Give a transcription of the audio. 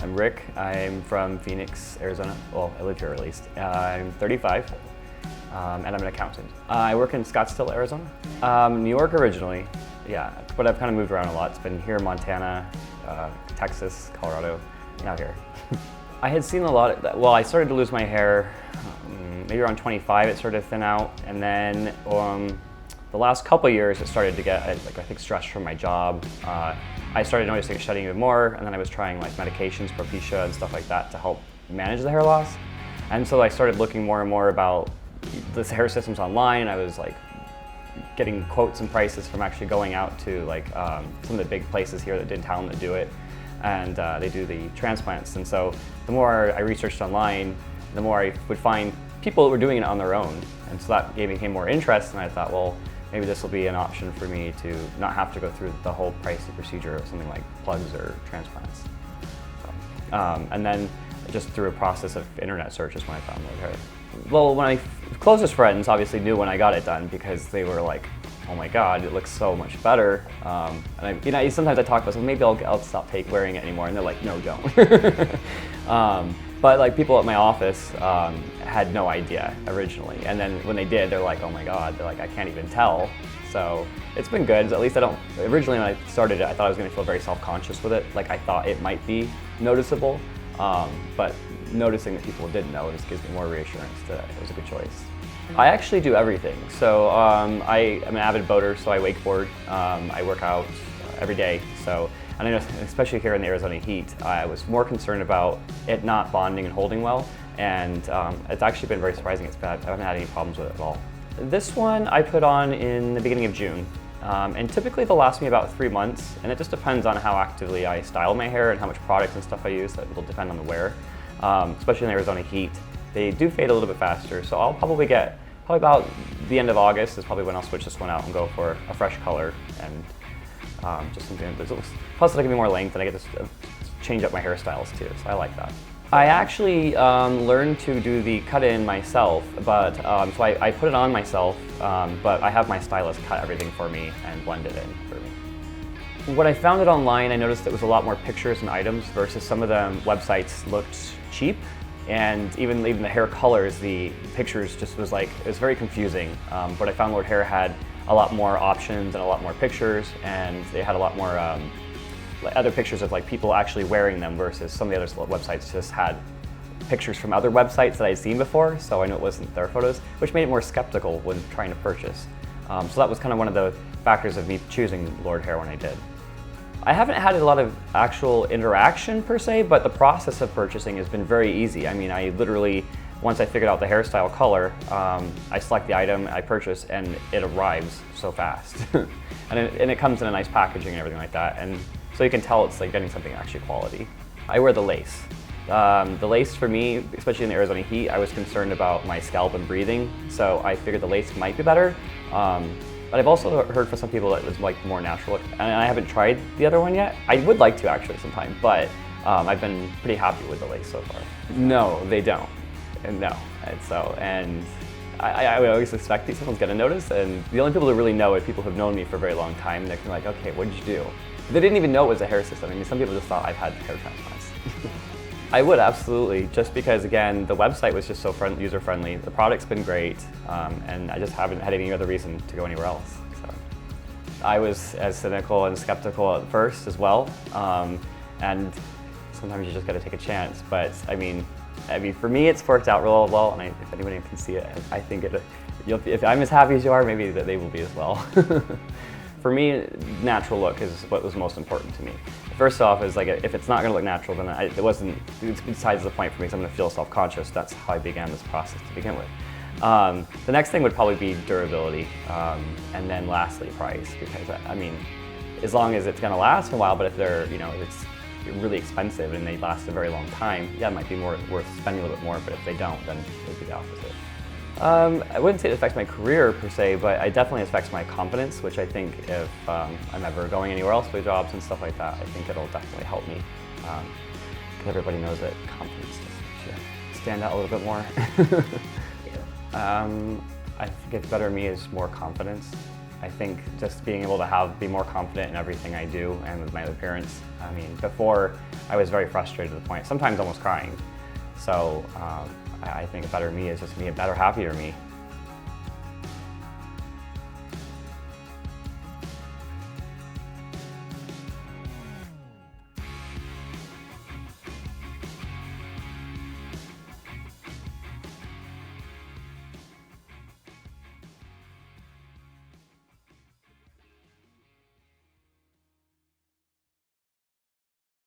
I'm Rick. I'm from Phoenix, Arizona. Well, I live here at least. I'm 35, and I'm an accountant. I work in Scottsdale, Arizona. New York originally, yeah, but I've kind of moved around a lot. It's been here, Montana, Texas, Colorado, now here. I had seen a lot well, I started to lose my hair maybe around 25, it started to thin out, and then the last couple of years it started to get, I think, stressed from my job. I started noticing it shedding even more, and then I was trying like medications, Propecia and stuff like that to help manage the hair loss. And so I started looking more and more about the hair systems online. I was like getting quotes and prices from actually going out to like some of the big places here in town that do it, and they do the transplants. And so the more I researched online, the more I would find people that were doing it on their own, and so that became more interest, and I thought, well, maybe this will be an option for me to not have to go through the whole pricey procedure of something like plugs or transplants. So, and then just through a process of internet searches when I found Lordhair. Well, my closest friends obviously knew when I got it done because they were like, oh my God, it looks so much better. And sometimes I talk about, so maybe I'll stop wearing it anymore, and they're like, no, don't. But like people at my office had no idea originally, and then when they did, they're like, oh my God, they're like, I can't even tell. So it's been good. At least I don't, originally when I started it, I thought I was gonna feel very self-conscious with it. Like I thought it might be noticeable, but noticing that people didn't know just gives me more reassurance that it was a good choice. I actually do everything. So I'm an avid boater, so I wakeboard. I work out every day. And I know, especially here in the Arizona heat, I was more concerned about it not bonding and holding well, and it's actually been very surprising. I haven't had any problems with it at all. This one I put on in the beginning of June, and typically they'll last me about 3 months, and it just depends on how actively I style my hair and how much products and stuff I use. That will depend on the wear, especially in the Arizona heat. They do fade a little bit faster, so I'll probably about the end of August is probably when I'll switch this one out and go for a fresh color, and just something that looks, plus it'll give me more length, and I get to change up my hairstyles too, so I like that. I actually learned to do the cut-in myself, but so I put it on myself, but I have my stylist cut everything for me and blend it in for me. When I found it online, I noticed it was a lot more pictures and items versus some of the websites looked cheap, and even the hair colors, the pictures just was like, it was very confusing. But I found Lordhair had a lot more options and a lot more pictures, and they had a lot more other pictures of like people actually wearing them versus some of the other websites just had pictures from other websites that I'd seen before, so I knew it wasn't their photos, which made it more skeptical when trying to purchase. So that was kind of one of the factors of me choosing Lordhair when I did. I haven't had a lot of actual interaction per se, but the process of purchasing has been very easy. I mean, I literally, once I figured out the hairstyle color, I select the item, I purchase, and it arrives so fast. and it comes in a nice packaging and everything like that, and so you can tell it's like getting something actually quality. I wear the lace. The lace for me, especially in the Arizona heat, I was concerned about my scalp and breathing, so I figured the lace might be better. But I've also heard from some people that it was like more natural, and I haven't tried the other one yet. I would like to actually sometime, but I've been pretty happy with the lace so far. No, they don't. And no, and I would always expect that someone's gonna notice, and the only people that really know are people who've known me for a very long time, and they're like, okay, what did you do? They didn't even know it was a hair system. I mean, some people just thought I've had hair transplants. I would, absolutely, just because, again, the website was just so user-friendly. The product's been great, and I just haven't had any other reason to go anywhere else. So I was as cynical and skeptical at first as well, and sometimes you just got to take a chance. But I mean, for me, it's worked out real well, and if anybody can see it, I think if I'm as happy as you are, maybe that they will be as well. For me, natural look is what was most important to me. First off, is like if it's not going to look natural, then it's besides the point for me. So I'm going to feel self-conscious. That's how I began this process to begin with. The next thing would probably be durability, and then lastly, price. Because I mean, as long as it's going to last a while, but if it's really expensive and they last a very long time, yeah, it might be worth spending a little bit more. But if they don't, then it would be the opposite. I wouldn't say it affects my career per se, but it definitely affects my confidence, which I think if I'm ever going anywhere else with jobs and stuff like that, I think it'll definitely help me. Because everybody knows that confidence just stand out a little bit more. I think it's better me is more confidence. I think just being able to be more confident in everything I do and with my appearance. I mean, before I was very frustrated to the point, sometimes almost crying. So I think a better me is just me, a better, happier me.